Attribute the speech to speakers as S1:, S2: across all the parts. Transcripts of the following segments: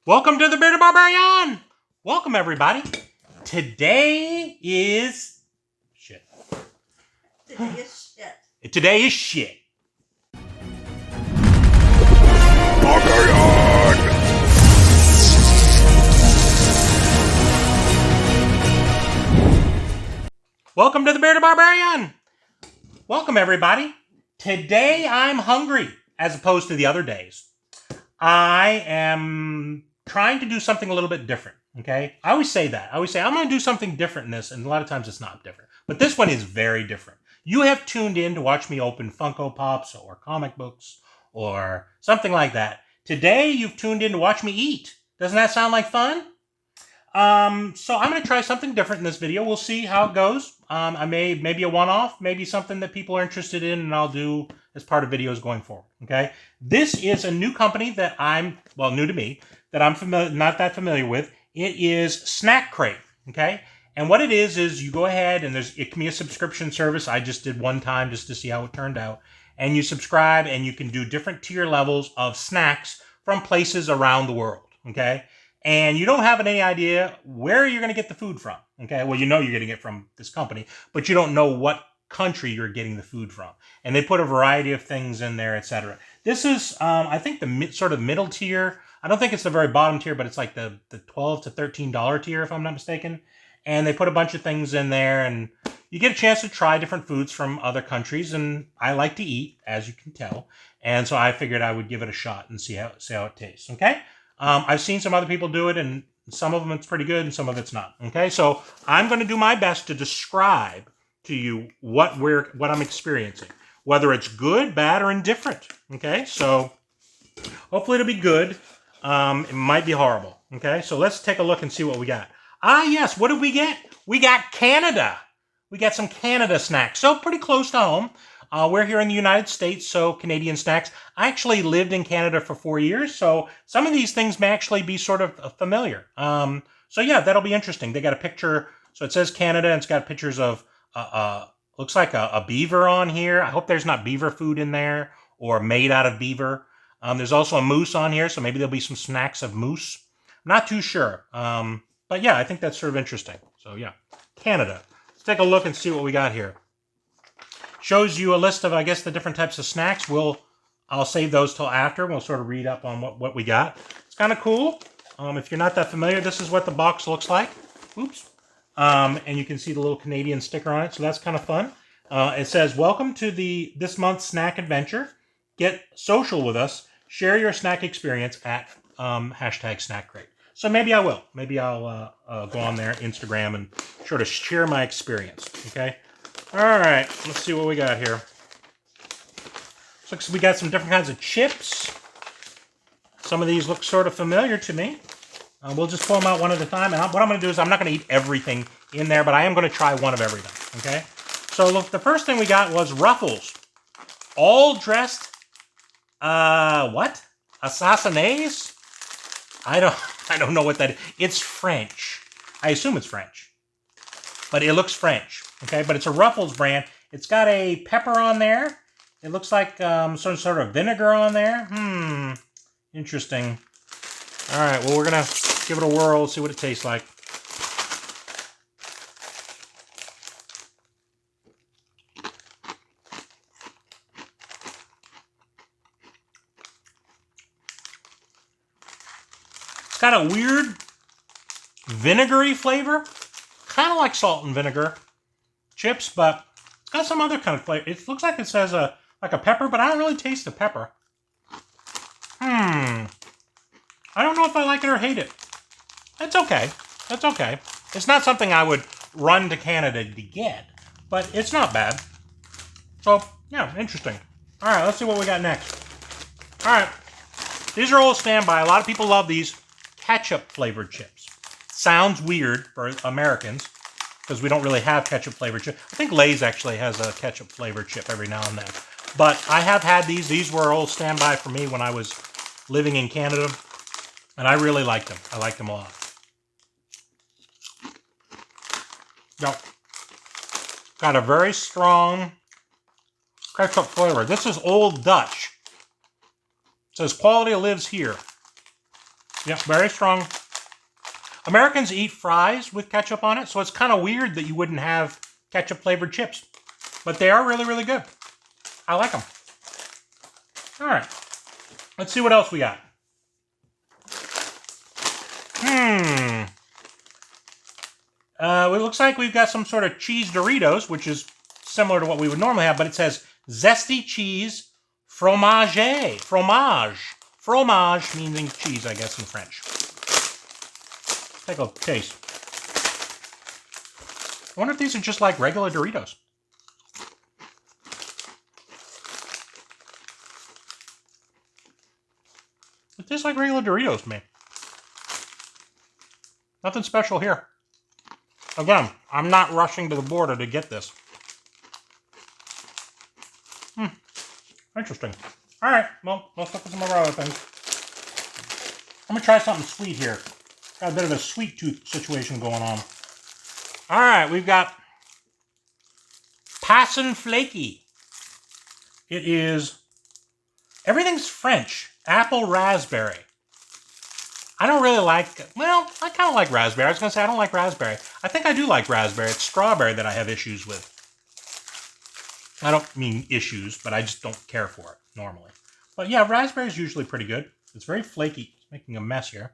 S1: Welcome to the Bearded Barbarian! Welcome, everybody. Today is shit. Today is shit.
S2: Barbarian!
S1: Welcome to the Bearded Barbarian! Welcome, everybody. Today I'm hungry, as opposed to the other days. I am trying to do something a little bit different, okay? I always say that. I always say, I'm going to do something different in this, and a lot of times it's not different. But this one is very different. You have tuned in to watch me open Funko Pops or comic books or something like that. Today, you've tuned in to watch me eat. Doesn't that sound like fun? So I'm going to try something different in this video. We'll see how it goes. Maybe a one-off, maybe something that people are interested in, and I'll do as part of videos going forward, okay? This is a new company that new to me, that I'm not that familiar with. It is Snack Crate, okay? And what it is you go ahead and it can be a subscription service. I just did one time just to see how it turned out. And you subscribe and you can do different tier levels of snacks from places around the world, okay? And you don't have any idea where you're going to get the food from, okay? Well, you know you're getting it from this company, but you don't know what country you're getting the food from. And they put a variety of things in there, etc. This is, I think, the sort of middle tier. I don't think it's the very bottom tier, but it's like the $12 to $13 tier, if I'm not mistaken. And they put a bunch of things in there, and you get a chance to try different foods from other countries. And I like to eat, as you can tell. And so I figured I would give it a shot and see how it tastes, okay? I've seen some other people do it, and some of them it's pretty good, and some of it's not. Okay, so I'm going to do my best to describe to you what I'm experiencing, whether it's good, bad, or indifferent. Okay, so hopefully it'll be good. It might be horrible. Okay, so let's take a look and see what we got. Yes, what did we get? We got Canada. We got some Canada snacks, so pretty close to home. We're here in the United States, so Canadian snacks. I actually lived in Canada for 4 years, so some of these things may actually be sort of familiar. So yeah, that'll be interesting. They got a picture, so it says Canada, and it's got pictures of, looks like a beaver on here. I hope there's not beaver food in there, or made out of beaver. There's also a moose on here, so maybe there'll be some snacks of moose. I'm not too sure. But yeah, I think that's sort of interesting. So yeah, Canada. Let's take a look and see what we got here. Shows you a list of, I guess, the different types of snacks. I'll save those till after. We'll sort of read up on what we got. It's kind of cool. If you're not that familiar, this is what the box looks like. Oops. And you can see the little Canadian sticker on it, so that's kind of fun. It says, welcome to this month's snack adventure. Get social with us. Share your snack experience at #SnackCrate. So maybe I will. Maybe I'll go on there, Instagram, and sort of share my experience, okay? All right, let's see what we got here. Looks like we got some different kinds of chips. Some of these look sort of familiar to me. We'll just pull them out one at a time. And what I'm going to do is I'm not going to eat everything in there, but I am going to try one of everything, okay? So look, the first thing we got was Ruffles. All dressed, what? Assassinates? I don't know what that is. It's French. I assume it's French. But it looks French. Okay, but it's a Ruffles brand. It's got a pepper on there. It looks like some sort of vinegar on there. Interesting. All right, well, we're going to give it a whirl, see what it tastes like. It's got a weird vinegary flavor. Kind of like salt and vinegar chips, but it's got some other kind of flavor. It looks like it says like a pepper, but I don't really taste the pepper. I don't know if I like it or hate it. It's okay. That's okay. It's not something I would run to Canada to get, but it's not bad. So, yeah, interesting. All right, let's see what we got next. All right, these are old standby. A lot of people love these ketchup-flavored chips. Sounds weird for Americans, because we don't really have ketchup-flavored chip. I think Lay's actually has a ketchup-flavored chip every now and then. But I have had these. These were old standby for me when I was living in Canada, and I really liked them. I liked them a lot. Yep. Got a very strong ketchup flavor. This is Old Dutch. It says quality lives here. Yeah, very strong. Americans eat fries with ketchup on it, so it's kind of weird that you wouldn't have ketchup-flavored chips. But they are really, really good. I like them. All right. Let's see what else we got. It looks like we've got some sort of cheese Doritos, which is similar to what we would normally have, but it says zesty cheese fromage. Fromage. Fromage meaning cheese, I guess, in French. Take a taste. I wonder if these are just like regular Doritos. It tastes like regular Doritos to me. Nothing special here. Again, I'm not rushing to the border to get this. Interesting. All right, well, let's look at some of our other things. I'm going to try something sweet here. Got a bit of a sweet tooth situation going on. All right, we've got Passion Flaky. It is, everything's French. Apple raspberry. I don't really like, well, I kind of like raspberry. I was going to say I don't like raspberry. I think I do like raspberry. It's strawberry that I have issues with. I don't mean issues, but I just don't care for it normally. But yeah, raspberry is usually pretty good. It's very flaky. It's making a mess here.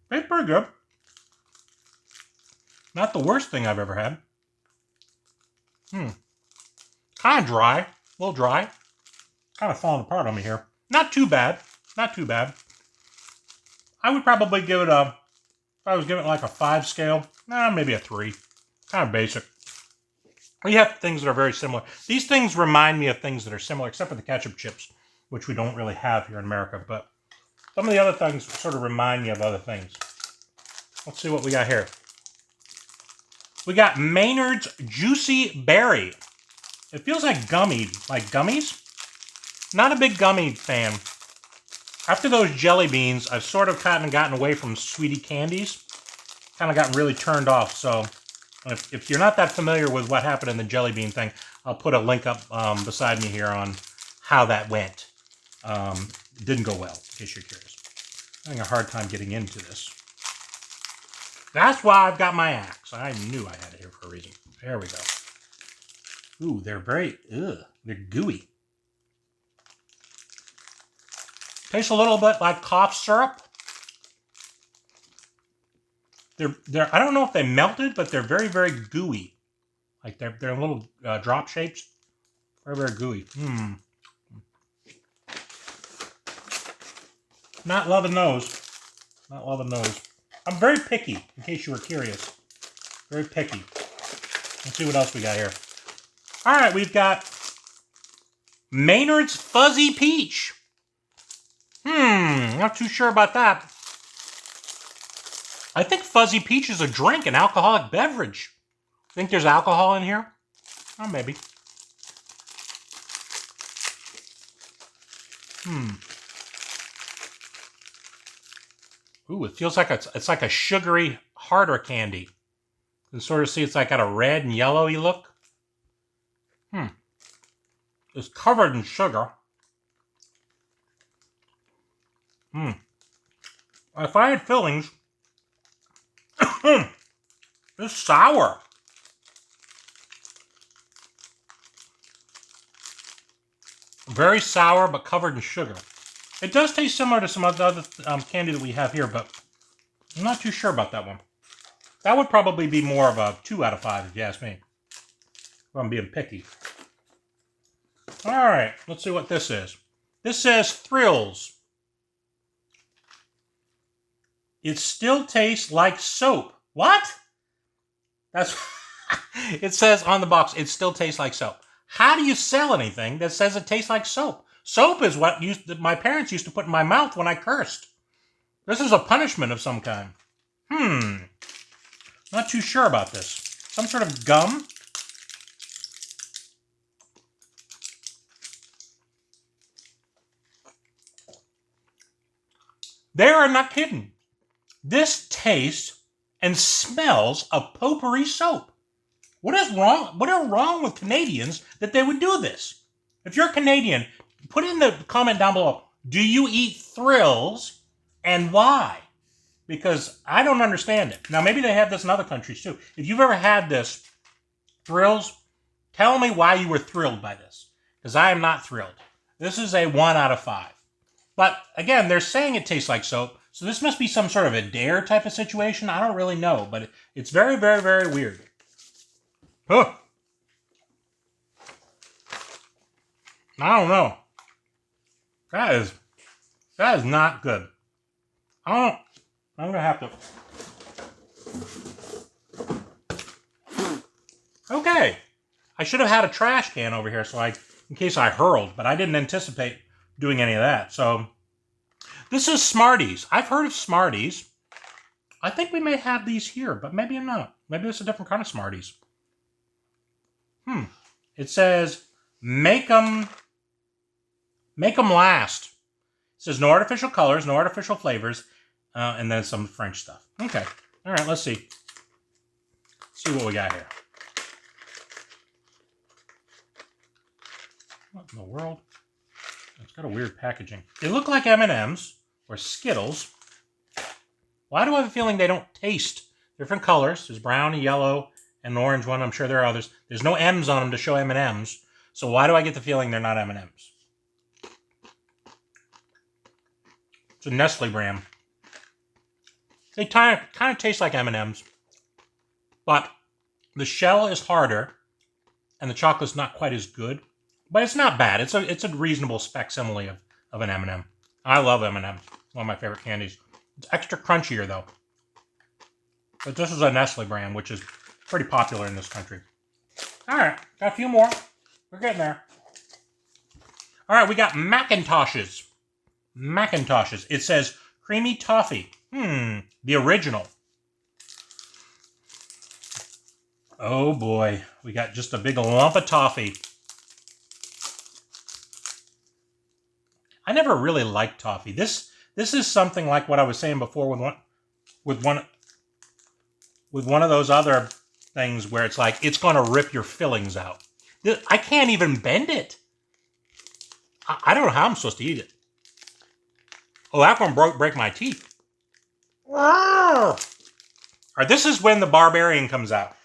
S1: It's pretty good. Not the worst thing I've ever had. Kind of dry. A little dry. Kind of falling apart on me here. Not too bad. Not too bad. I would probably give it a, if I was giving it like a 5 scale, maybe a 3. Kind of basic. We have things that are very similar. These things remind me of things that are similar, except for the ketchup chips, which we don't really have here in America. But some of the other things sort of remind me of other things. Let's see what we got here. We got Maynard's Juicy Berry. It feels like gummy, like gummies. Not a big gummy fan. After those jelly beans, I've sort of gotten away from sweetie candies. Kind of gotten really turned off. So if you're not that familiar with what happened in the jelly bean thing, I'll put a link up beside me here on how that went. It didn't go well, in case you're curious. I'm having a hard time getting into this. That's why I've got my axe. I knew I had it here for a reason. There we go. Ooh, they're very, they're gooey. Tastes a little bit like cough syrup. They're I don't know if they melted, but they're very, very gooey. Like they're little drop shapes. Very, very gooey. Not loving those. Not loving those. I'm very picky, in case you were curious. Very picky. Let's see what else we got here. All right, we've got Maynard's Fuzzy Peach. Not too sure about that. I think Fuzzy Peach is a drink, an alcoholic beverage. Think there's alcohol in here? Oh, maybe. Ooh, it feels like it's like a sugary, harder candy. You can sort of see it's like got a red and yellowy look. It's covered in sugar. If I had fillings, it's sour. Very sour, but covered in sugar. It does taste similar to some of the other candy that we have here, but I'm not too sure about that one. That would probably be more of a 2 out of 5, if you ask me. If I'm being picky. All right, let's see what this is. This says Thrills. It still tastes like soap. What? That's it says on the box, it still tastes like soap. How do you sell anything that says it tastes like soap? Soap is what my parents used to put in my mouth when I cursed. This is a punishment of some kind. Not too sure about this. Some sort of gum? They are not kidding. This tastes and smells of potpourri soap. What is wrong? What is wrong with Canadians that they would do this? If you're Canadian, put in the comment down below, do you eat thrills and why? Because I don't understand it. Now, maybe they have this in other countries too. If you've ever had this, thrills, tell me why you were thrilled by this. Because I am not thrilled. This is a 1 out of 5. But again, they're saying it tastes like soap. So this must be some sort of a dare type of situation. I don't really know. But it's very, very, very weird. Huh. I don't know. That is not good. I'm going to have to... Okay. I should have had a trash can over here in case I hurled, but I didn't anticipate doing any of that. So, this is Smarties. I've heard of Smarties. I think we may have these here, but maybe not. Maybe it's a different kind of Smarties. It says, make them last. It says no artificial colors, no artificial flavors, and then some French stuff. Okay. All right, let's see. Let's see what we got here. What in the world? It's got a weird packaging. They look like M&Ms or Skittles. Why do I have a feeling they don't taste? Different colors. There's brown, and yellow, and an orange one. I'm sure there are others. There's no M's on them to show M&Ms. So why do I get the feeling they're not M&Ms? It's a Nestle brand. They kind of taste like M&Ms, but the shell is harder, and the chocolate's not quite as good. But it's not bad. It's a reasonable facsimile of an M&M. I love M&Ms. One of my favorite candies. It's extra crunchier though. But this is a Nestle brand, which is pretty popular in this country. All right, got a few more. We're getting there. All right, we got Macintoshes. Macintoshes. It says creamy toffee. The original. Oh boy, we got just a big lump of toffee. I never really liked toffee. This is something like what I was saying before with one of those other things where it's like it's gonna rip your fillings out. I can't even bend it. I don't know how I'm supposed to eat it. Oh, that's gonna break my teeth. All right, this is when the barbarian comes out.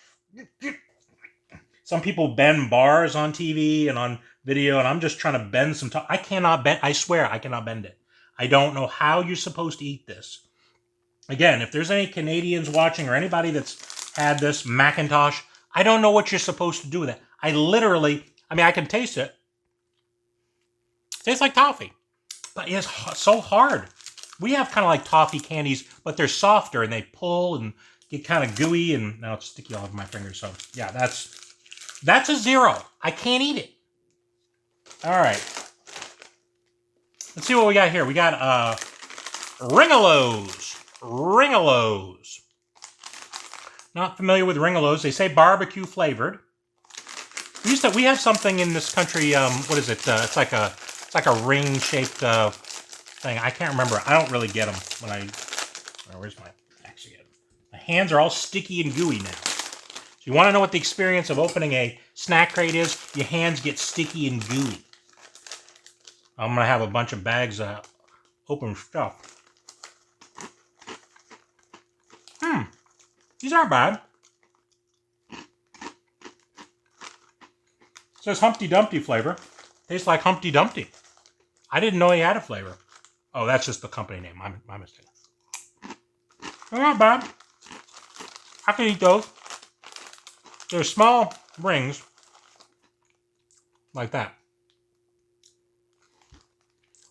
S1: Some people bend bars on TV and on video, and I'm just trying to bend some I cannot bend. I swear I cannot bend it. I don't know how you're supposed to eat this. Again, if there's any Canadians watching or anybody that's had this Macintosh, I don't know what you're supposed to do with it. I can taste it. It tastes like toffee, but it's so hard. We have kind of like toffee candies, but they're softer and they pull and get kind of gooey, and now it's sticky all over my fingers. So yeah, that's a 0. I can't eat it. All right. Let's see what we got here. We got Ringolos. Ringolos. Not familiar with Ringolos. They say barbecue flavored. We have something in this country. What is it? It's like a ring shaped thing. I can't remember. I don't really get them when I. Where's my axe again? My hands are all sticky and gooey now. So you want to know what the experience of opening a snack crate is? Your hands get sticky and gooey. I'm going to have a bunch of bags of open stuff. These aren't bad. It says Humpty Dumpty flavor. Tastes like Humpty Dumpty. I didn't know he had a flavor. Oh, that's just the company name. My mistake. They're not bad. I can eat those. They're small rings. Like that.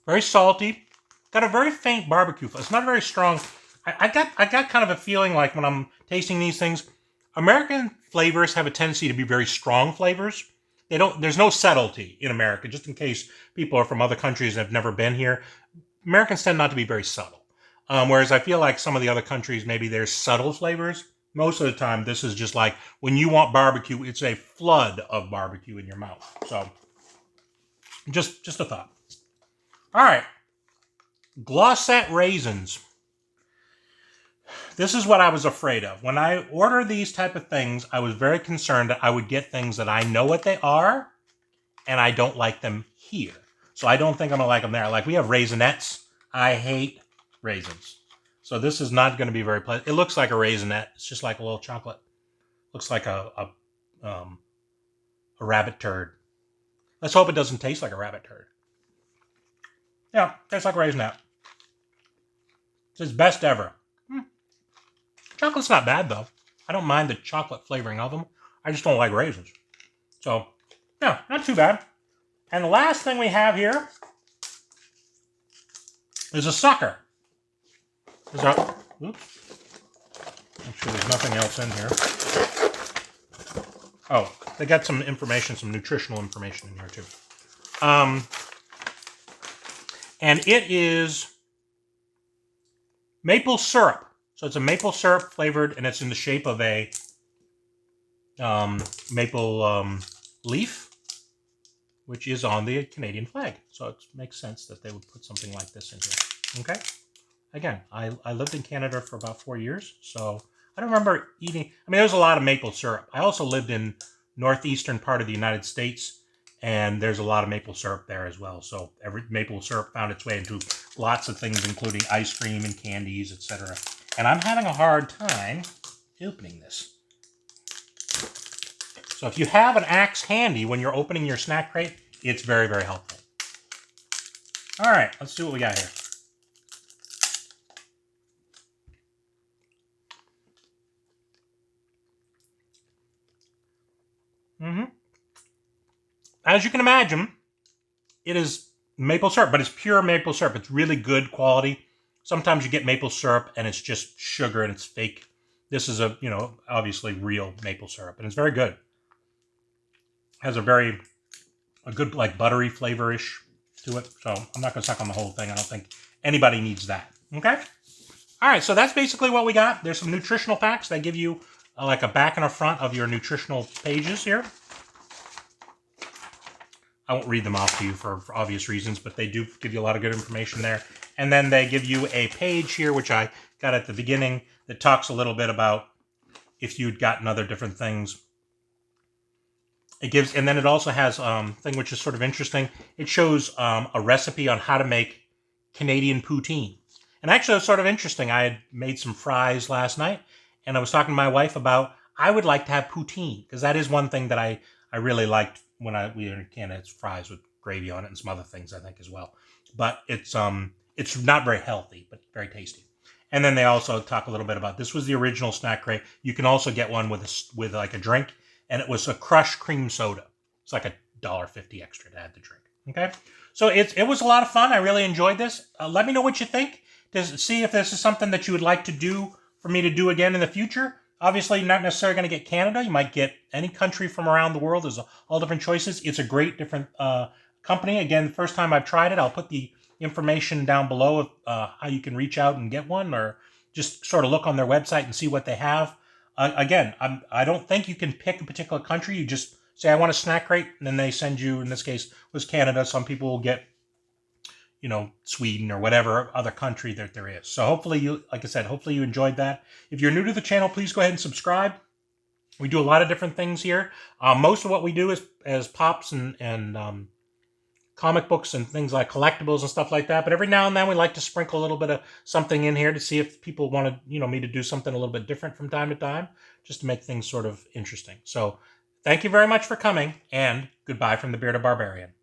S1: Very salty. Got a very faint barbecue flavor. It's not very strong. I got kind of a feeling like when I'm tasting these things, American flavors have a tendency to be very strong flavors. There's no subtlety in America, just in case people are from other countries and have never been here. Americans tend not to be very subtle. Whereas I feel like some of the other countries, maybe there's subtle flavors. Most of the time, this is just like, when you want barbecue, it's a flood of barbecue in your mouth. So, just a thought. All right. Glossette raisins. This is what I was afraid of. When I order these type of things, I was very concerned that I would get things that I know what they are, and I don't like them here. So I don't think I'm going to like them there. Like, we have Raisinets. I hate raisins. So this is not going to be very pleasant. It looks like a Raisinette. It's just like a little chocolate. Looks like a rabbit turd. Let's hope it doesn't taste like a rabbit turd. Yeah, tastes like a Raisinette. It's his best ever. Chocolate's not bad, though. I don't mind the chocolate flavoring of them. I just don't like raisins. So, yeah, not too bad. And the last thing we have is a sucker. Oops. Make sure there's nothing else in here. Oh, they got some information, some nutritional information in here, too. And it is maple syrup. So it's a maple syrup flavored, and it's in the shape of a maple leaf, which is on the Canadian flag. So it makes sense that they would put something like this in here. Okay? Again, I lived in Canada for about 4 years, so I don't remember eating. I mean, there was a lot of maple syrup. I also lived in northeastern part of the United States, and there's a lot of maple syrup there as well. So every maple syrup found its way into lots of things, including ice cream and candies, etc. And I'm having a hard time opening this. So if you have an axe handy when you're opening your snack crate, it's very, very helpful. All right, let's see what we got here. As you can imagine, it is maple syrup, but it's pure maple syrup. It's really good quality. Sometimes you get maple syrup and it's just sugar and it's fake. This is a, obviously real maple syrup, and it's very good. Has a good, like, buttery flavor-ish to it. So I'm not going to suck on the whole thing. I don't think anybody needs that. Okay? All right, so that's basically what we got. There's some nutritional facts. They give you like a back and a front of your nutritional pages here. I won't read them off to you for obvious reasons, but they do give you a lot of good information there. And then they give you a page here, which I got at the beginning, that talks a little bit about if you'd gotten other different things. And then it also has thing which is sort of interesting. It shows a recipe on how to make Canadian poutine. And actually, it was sort of interesting. I had made some fries last night, and I was talking to my wife about, I would like to have poutine, because that is one thing that I really liked when we were in Canada. It's fries with gravy on it and some other things, I think, as well. But it's not very healthy, but very tasty. And then they also talk a little bit about, this was the original snack crate. You can also get one with like a drink, and it was a crushed cream soda. It's like $1.50 extra to add the drink. Okay, so it was a lot of fun. I really enjoyed this. Let me know what you think. See if this is something that you would like to do for me to do again in the future. Obviously, you're not necessarily going to get Canada. You might get any country from around the world. There's all different choices. It's a great different company. Again, the first time I've tried it, I'll put the information down below of how you can reach out and get one, or just sort of look on their website and see what they have. Again, I don't think you can pick a particular country. You just say, I want a snack crate, and then they send you, in this case, was Canada. Some people will get, Sweden or whatever other country that there is. So hopefully like I said, hopefully you enjoyed that. If you're new to the channel, please go ahead and subscribe. We do a lot of different things here. Most of what we do is as pops and comic books and things like collectibles and stuff like that. But every now and then we like to sprinkle a little bit of something in here to see if people want to, me to do something a little bit different from time to time, just to make things sort of interesting. So thank you very much for coming, and goodbye from the Bearded Barbarian.